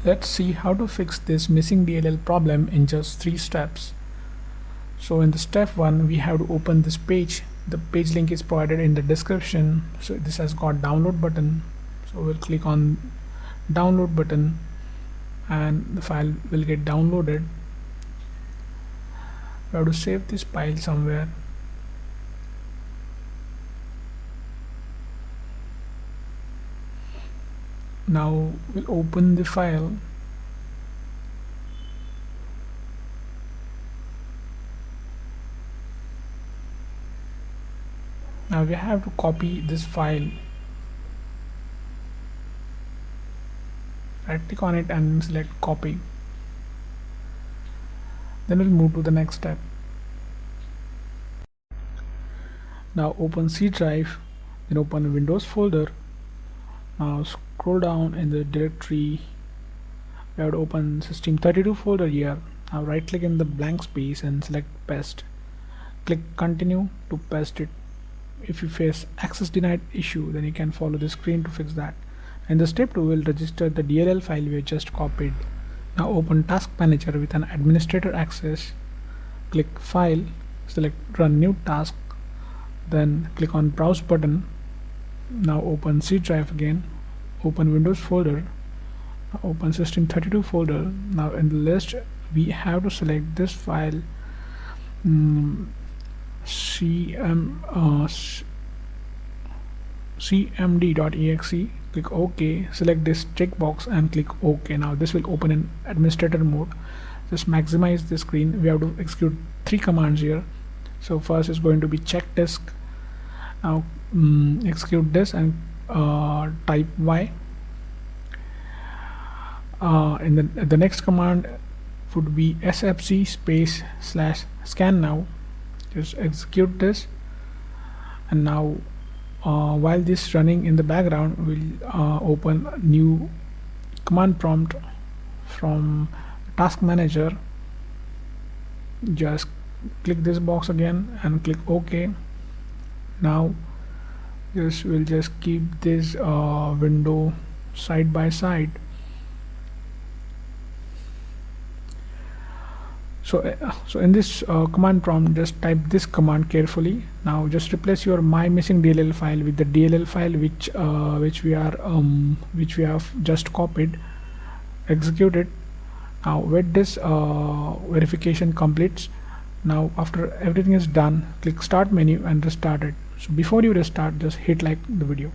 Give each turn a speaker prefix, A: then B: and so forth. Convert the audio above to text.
A: Let's see how to fix this missing DLL problem in just 3 steps. So in the step 1, we have to open this page. The page link is provided in the description. So this has got download button. So we'll click on download button and the file will get downloaded. We have to save this file somewhere. Now we'll open the file. Now we have to copy this file. Right click on it and select copy. Then we'll move to the next step. Now open C drive, then open a Windows folder. Now scroll down in the directory. We have to open system32 folder here. Now right click in the blank space and select paste. Click continue to paste it. If you face access denied issue, then you can follow the screen to fix that. And the step 2 will register the DLL file we just copied. Now open task manager with an administrator access. Click file, select run new task, then click on browse button. Now open C drive again, open Windows folder, open system32 folder. Now in the list we have to select this file, cmd.exe. click OK, select this checkbox and click OK. Now this will open in administrator mode. Just maximize the screen. We have to execute 3 commands here. So first is going to be check disk. Now execute this and type Y. In the next command would be sfc space / scan now. Just execute this, and now while this running in the background, we'll open a new command prompt from task manager. Just click this box again and click OK. Now we'll just keep this window side by side. So in this command prompt, just type this command carefully. Now just replace your my missing DLL file with the DLL file which we have just copied. Execute it. Now wait this verification completes. Now after everything is done, click start menu and restart it. So before you restart, just hit like the video.